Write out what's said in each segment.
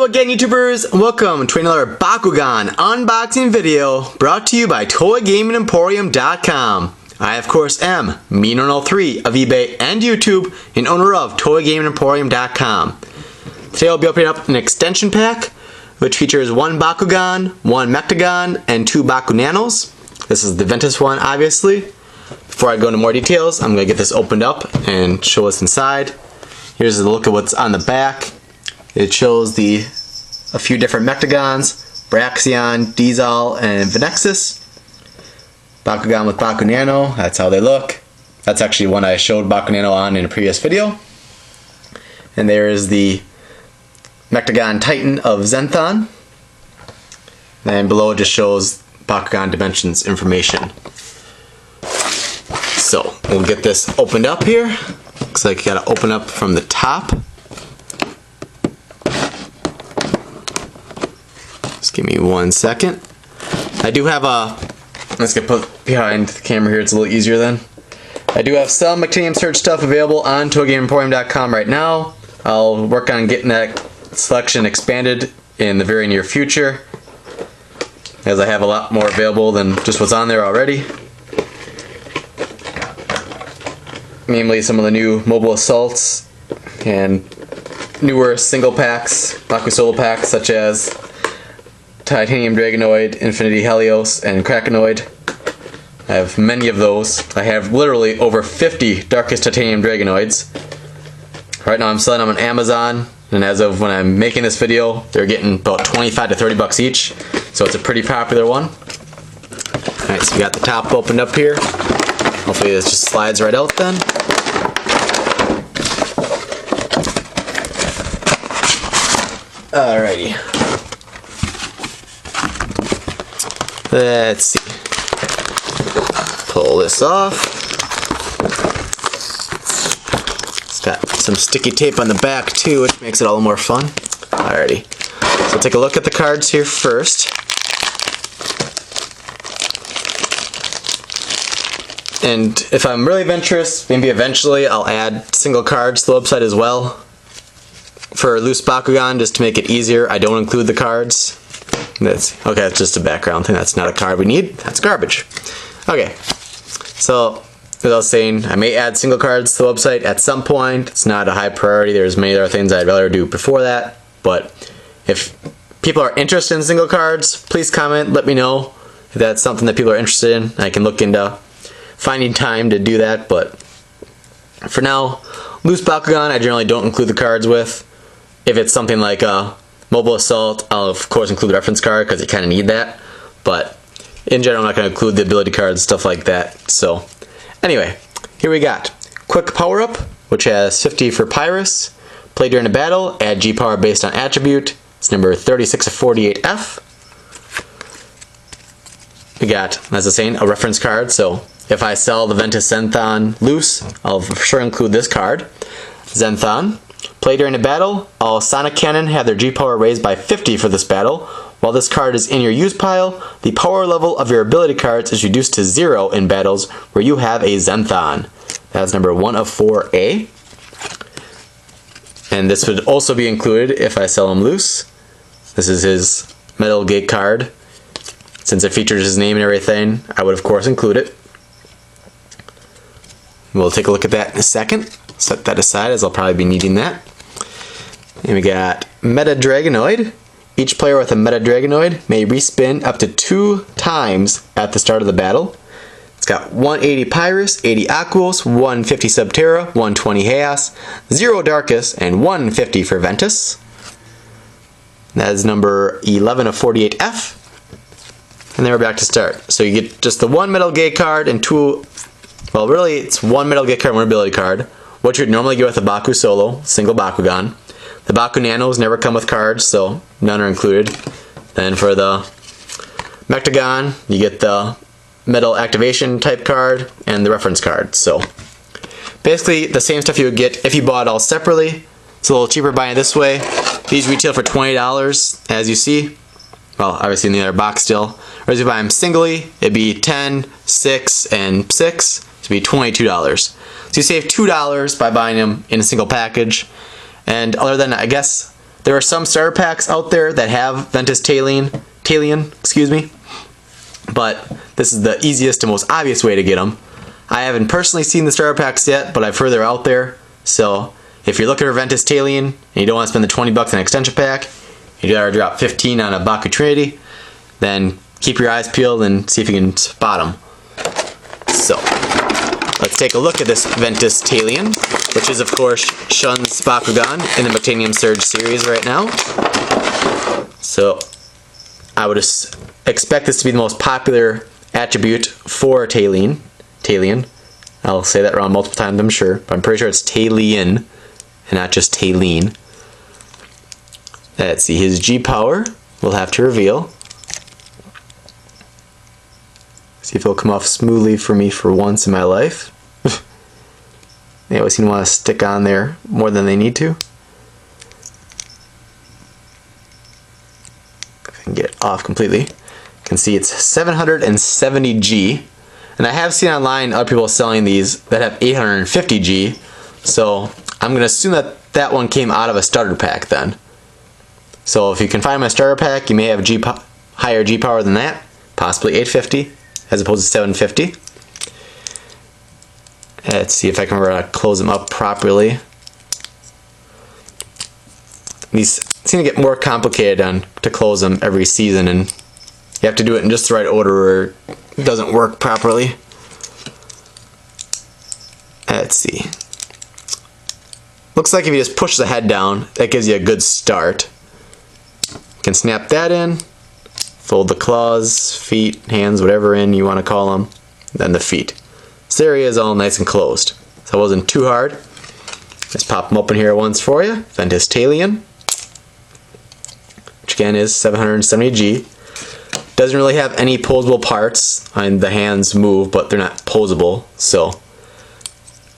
Hello again, YouTubers. Welcome to another Bakugan unboxing video brought to you by ToyGamingEmporium.com. I, of course, am Mean103 of eBay and YouTube and owner of ToyGamingEmporium.com. Today I'll be opening up an extension pack which features one Bakugan, one Mechtanium, and two Bakunanos. This is the Ventus one, obviously. Before I go into more details, I'm going to get this opened up and show what's inside. Here's a look at what's on the back. It shows a few different Mechtagons, Braxion, Diesel, and Venexus. Bakugan with Bakunano, that's how they look. That's actually one I showed Bakunano on in a previous video. And there is the Mechtanium Titan of Zenthon. And below it just shows Bakugan Dimensions information. So, we'll get this opened up here. Looks like you gotta open up from the top. Just give me 1 second. I do have let's get put behind the camera here, it's a little easier then. I do have some Mechtanium Search stuff available on ToyGamingEmporium.com right now. I'll work on getting that selection expanded in the very near future, as I have a lot more available than just what's on there already. Namely some of the new Mobile Assaults and newer single packs, Baku Solo packs, such as Titanium Dragonoid, Infinity Helios, and Krakenoid. I have many of those. I have literally over 50 Darkest Titanium Dragonoids. Right now I'm selling them on Amazon, and as of when I'm making this video, they're getting about 25 to 30 bucks each, so it's a pretty popular one. Alright, so we got the top opened up here. Hopefully this just slides right out then. Alrighty. Let's see. Pull this off. It's got some sticky tape on the back too, which makes it all more fun. Alrighty. So take a look at the cards here first. And if I'm really adventurous, maybe eventually I'll add single cards to the website as well. For loose Bakugan, just to make it easier, I don't include the cards. That's just a background thing. That's not a card we need. That's garbage. Okay, so as I was saying, I may add single cards to the website at some point. It's not a high priority. There's many other things I'd rather do before that. But if people are interested in single cards, please comment. Let me know if that's something that people are interested in. I can look into finding time to do that. But for now, loose Bakugan I generally don't include the cards with. If it's something like a Mobile Assault, I'll of course include the reference card because you kind of need that, but in general I'm not going to include the ability cards, stuff like that. So anyway, here we got Quick Power Up, which has 50 for Pyrus, play during a battle, add G power based on attribute. It's number 36 of 48F. We got, as I was saying, a reference card, so if I sell the Ventus Zenthon loose, I'll for sure include this card. Zenthon. Play during a battle, all Sonic Cannon have their G power raised by 50 for this battle. While this card is in your use pile, the power level of your ability cards is reduced to 0 in battles where you have a Zenthon. That's number 1 of 4A. And this would also be included if I sell him loose. This is his Metal Gate card. Since it features his name and everything, I would of course include it. We'll take a look at that in a second. Set that aside as I'll probably be needing that. And we got Meta Dragonoid. Each player with a Meta Dragonoid may respin up to 2 times at the start of the battle. It's got 180 Pyrus, 80 Aquos, 150 Subterra, 120 Chaos, 0 Darkus, and 150 for Ventus. That is number 11 of 48F. And then we're back to start. So you get just the 1 Metal Gate card and 2, well really it's 1 Metal Gate card and 1 ability card, what you'd normally get with a Baku Solo, single Bakugan. The Bakunanos never come with cards, so none are included. Then for the Mechtanium, you get the Metal Activation type card and the reference card. So basically the same stuff you would get if you bought it all separately. It's a little cheaper buying it this way. These retail for $20, as you see. Well, obviously in the other box still. Whereas if you buy them singly, it'd be $10, $6, and $6. It'd be $22. So you save $2 by buying them in a single package. And other than, I guess, There are some starter packs out there that have Ventus Taylean, excuse me, but this is the easiest and most obvious way to get them. I haven't personally seen the starter packs yet, but I've heard they're out there. So if you're looking for Ventus Taylean and you don't want to spend the 20 bucks on an extension pack, you'd rather drop 15 on a Baku Trinity, then keep your eyes peeled and see if you can spot them. So let's take a look at this Ventus Taylean, which is of course Shun's Bakugan in the Mechtanium Surge series right now. So I would expect this to be the most popular attribute for Taylean. I'll say that wrong multiple times, I'm sure, but I'm pretty sure it's Taylean and not just Taylean. Let's see, his G power we'll have to reveal. See if it'll come off smoothly for me for once in my life. They always seem to want to stick on there more than they need to. If I can get it off completely. You can see it's 770G. And I have seen online other people selling these that have 850G. So I'm going to assume that that one came out of a starter pack then. So if you can find my starter pack, you may have higher G power than that. Possibly 850 as opposed to 750. Let's see if I can remember how to close them up properly. These seem to get more complicated to close them every season, and you have to do it in just the right order or it doesn't work properly. Let's see. Looks like if you just push the head down, that gives you a good start. You can snap that in, fold the claws, feet, hands, whatever in you want to call them, then the feet. This area is all nice and closed, so it wasn't too hard. Just pop them open here once for you. Ventus Taylean, which again is 770G. Doesn't really have any posable parts, and the hands move, but they're not posable. So,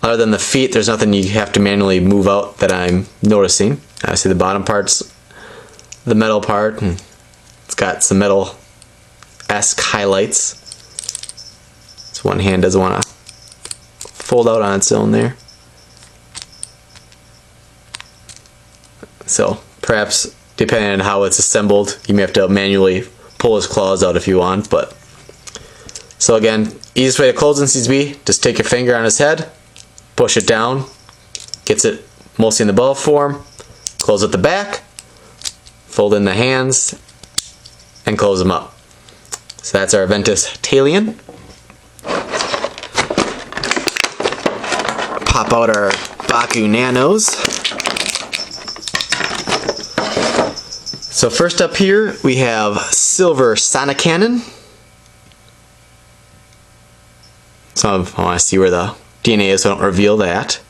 other than the feet, there's nothing you have to manually move out that I'm noticing. I see the bottom part's the metal part, and it's got some metal-esque highlights. This one hand doesn't want to fold out on its own there. So perhaps depending on how it's assembled, you may have to manually pull his claws out if you want. But so again, easiest way to close this needs to be just take your finger on his head, push it down, gets it mostly in the ball form, close at the back, fold in the hands, and close them up. So that's our Ventus Taylean. Pop out our Baku Nanos. So first up here we have Silver Sonic Cannon. So I want to see where the DNA is so I don't reveal that.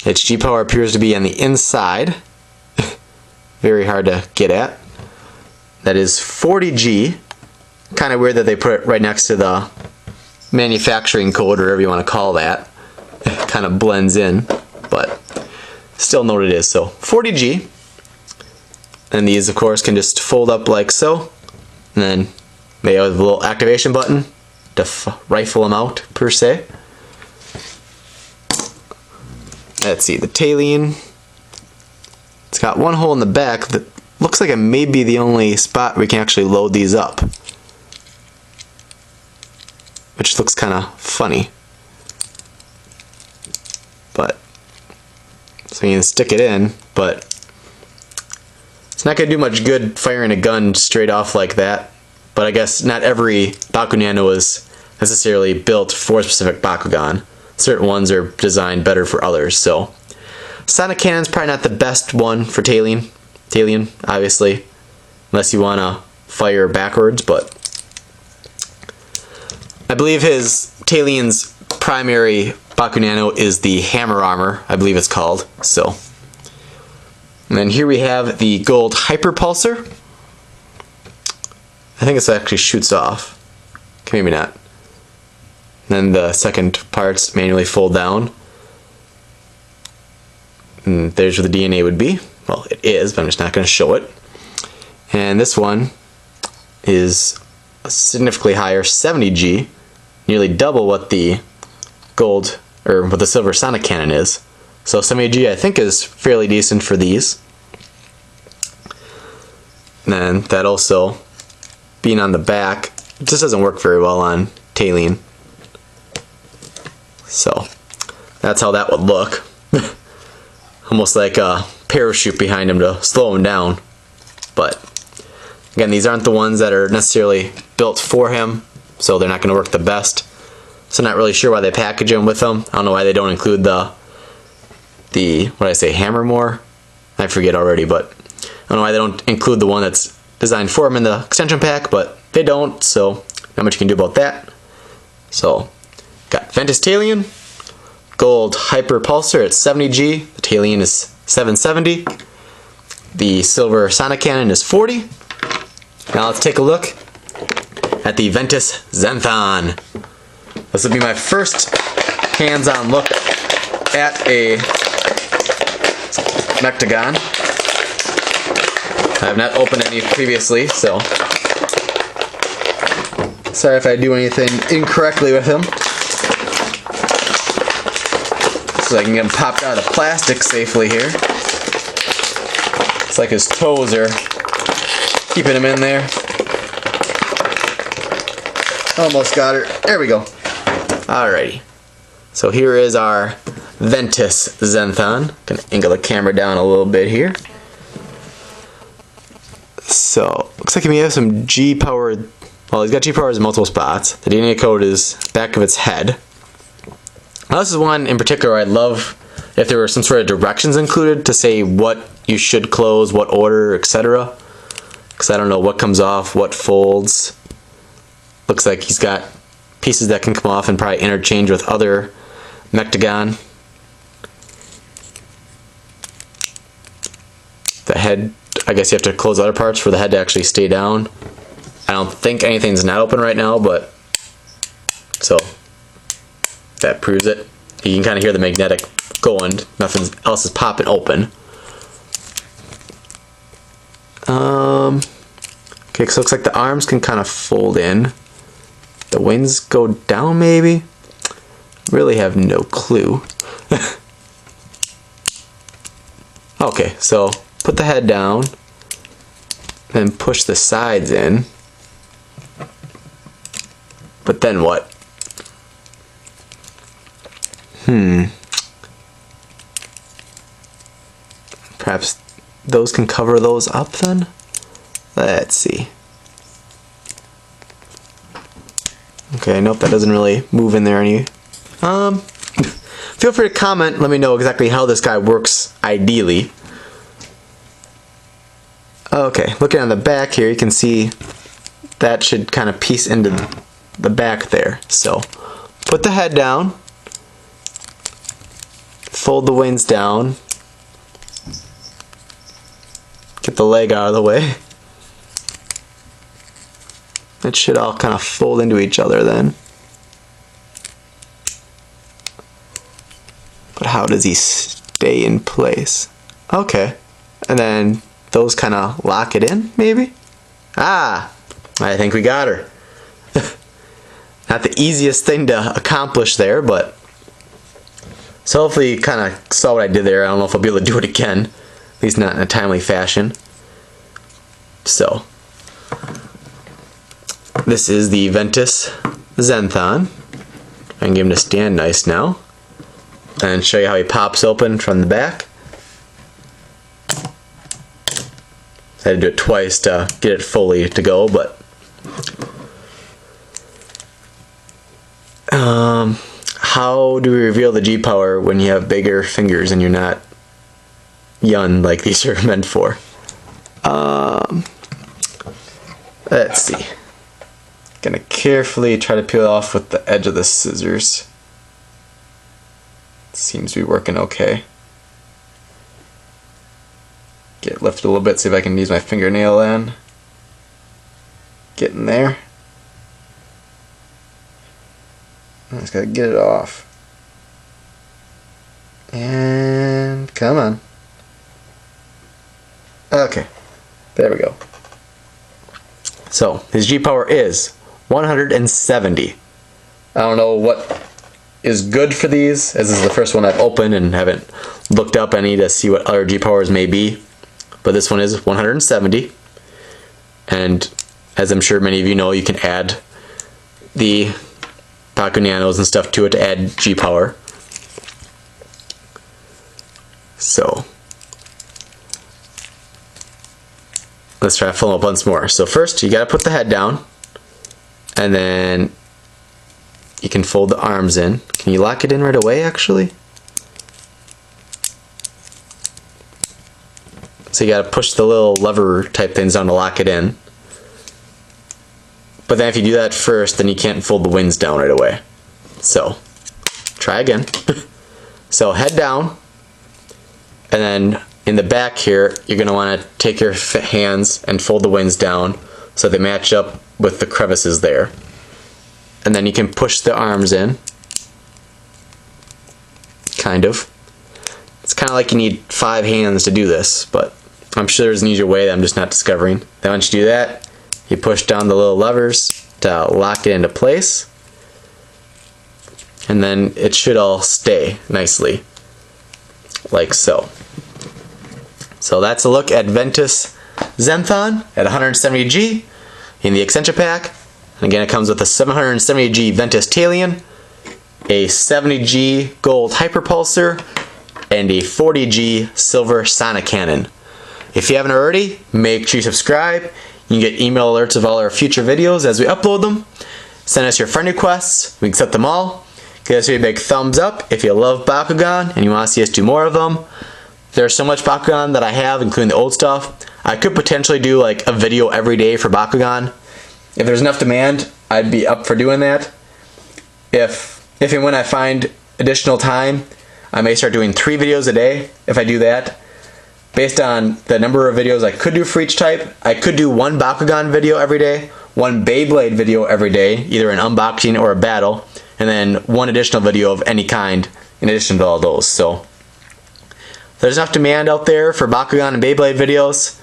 Its G power appears to be on the inside. Very hard to get at. That is 40G. Kind of weird that they put it right next to the manufacturing code or whatever you want to call that. It kind of blends in, but still know what it is. So 40G. And these of course can just fold up like so. And then they have a little activation button to rifle them out per se. Let's see, the Taylean. It's got one hole in the back that looks like it may be the only spot we can actually load these up. Which looks kind of funny. But, so you can stick it in, but it's not going to do much good firing a gun straight off like that. But I guess not every Baku Nano is necessarily built for a specific Bakugan. Certain ones are designed better for others, so Sonic Cannon's probably not the best one for Taylean, obviously, unless you want to fire backwards, but I believe Taylean's primary Baku Nano is the Hammer Armor, I believe it's called. So, and then here we have the gold Hyper Pulsar. I think this actually shoots off. Maybe not. Then the second parts manually fold down. And there's where the DNA would be. Well, it is, but I'm just not going to show it. And this one is significantly higher, 70G, nearly double what the gold or what the Silver Sonic Cannon is. So 70G I think is fairly decent for these. And then that also being on the back, it just doesn't work very well on Taylean. So that's how that would look. Almost like a parachute behind him to slow him down. But again, these aren't the ones that are necessarily built for him, so they're not going to work the best. So not really sure why they package them with them. I don't know why they don't include the what did I say, hammer more? I forget already, but I don't know why they don't include the one that's designed for him in the extension pack, but they don't, so not much you can do about that. So got Ventus Taylean, gold hyper pulsar at 70G. The Taylean is 770. The silver sonic cannon is 40. Now let's take a look at the Ventus Zenthon. This will be my first hands-on look at a Mechtanium. I have not opened any previously, so sorry if I do anything incorrectly with him. So I can get him popped out of plastic safely here. It's like his toes are keeping him in there. Almost got her. There we go. Alrighty. So here is our Ventus Zenthon. Gonna angle the camera down a little bit here. So looks like he may have some G power. Well, he's got G powers in multiple spots. The DNA code is back of its head. Now this is one in particular I'd love if there were some sort of directions included to say what you should close, what order, etc. Because I don't know what comes off, what folds. Looks like he's got pieces that can come off and probably interchange with other Mechtanium. The head, I guess you have to close other parts for the head to actually stay down. I don't think anything's not open right now, but so that proves it. You can kind of hear the magnetic going. Nothing else is popping open. Okay, so it looks like the arms can kind of fold in. The wings go down, maybe? Really have no clue. Okay, so put the head down, then push the sides in. But then what? Perhaps those can cover those up then? Let's see. Okay, nope, that doesn't really move in there any. Feel free to comment, let me know exactly how this guy works ideally. Okay, looking on the back here, you can see that should kind of piece into the back there. So, put the head down, fold the wings down, get the leg out of the way. It should all kind of fold into each other then. But how does he stay in place? Okay. And then those kind of lock it in, maybe? Ah! I think we got her. Not the easiest thing to accomplish there, but so hopefully you kind of saw what I did there. I don't know if I'll be able to do it again. At least not in a timely fashion. So this is the Ventus Zenthon. I can get him to stand nice now. And show you how he pops open from the back. I had to do it twice to get it fully to go, but how do we reveal the G power when you have bigger fingers and you're not young like these are meant for? Let's see. Gonna carefully try to peel off with the edge of the scissors. Seems to be working okay. Get lifted a little bit, see if I can use my fingernail then. Get in there. I just gotta get it off. And come on. Okay, there we go. So his G power is 170. I don't know what is good for these, as this is the first one I've opened and haven't looked up any to see what other G powers may be. But this one is 170. And as I'm sure many of you know, you can add the Bakugan Nanos and stuff to it to add G power. So let's try to fill them up once more. So first you gotta put the head down, and then you can fold the arms in. Can you lock it in right away actually? So you gotta push the little lever type things down to lock it in. But then if you do that first, then you can't fold the wings down right away. So try again. So head down, and then in the back here, you're going to want to take your hands and fold the wings down so they match up with the crevices there. And then you can push the arms in. Kind of. It's kind of like you need 5 hands to do this, but I'm sure there's an easier way that I'm just not discovering. Then once you do that, you push down the little levers to lock it into place. And then it should all stay nicely, like so. So that's a look at Ventus Zenthon at 170G in the extension pack. And again, it comes with a 770G Ventus Taylean, a 70G gold hyperpulsar, and a 40G silver sonic cannon. If you haven't already, make sure you subscribe. You can get email alerts of all our future videos as we upload them. Send us your friend requests. We accept them all. Give us a big thumbs up if you love Bakugan and you want to see us do more of them. There's so much Bakugan that I have, including the old stuff. I could potentially do like a video every day for Bakugan. If there's enough demand, I'd be up for doing that. If and when I find additional time, I may start doing 3 videos a day if I do that. Based on the number of videos I could do for each type, I could do 1 Bakugan video every day, 1 Beyblade video every day, either an unboxing or a battle, and then 1 additional video of any kind in addition to all those. So if there's enough demand out there for Bakugan and Beyblade videos,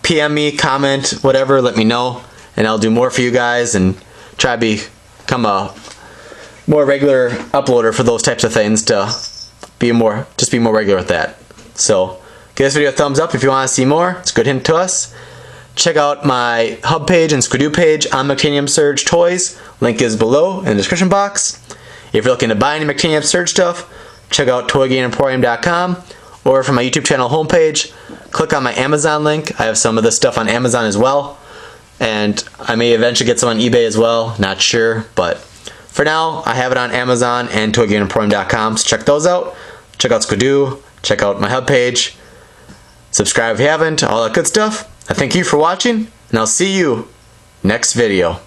PM me, comment, whatever, let me know, and I'll do more for you guys and try to become a more regular uploader for those types of things to just be more regular with that. So give this video a thumbs up if you want to see more. It's a good hint to us. Check out my hub page and Squidoo page on Mechtanium Surge toys. Link is below in the description box. If you're looking to buy any Mechtanium Surge stuff, check out toygameemporium.com, or from my YouTube channel homepage, click on my Amazon link. I have some of this stuff on Amazon as well, and I may eventually get some on eBay as well, not sure, but for now I have it on Amazon and toygameemporium.com, so check those out. Check out Squidoo, check out my hub page, subscribe if you haven't, all that good stuff. I thank you for watching, and I'll see you next video.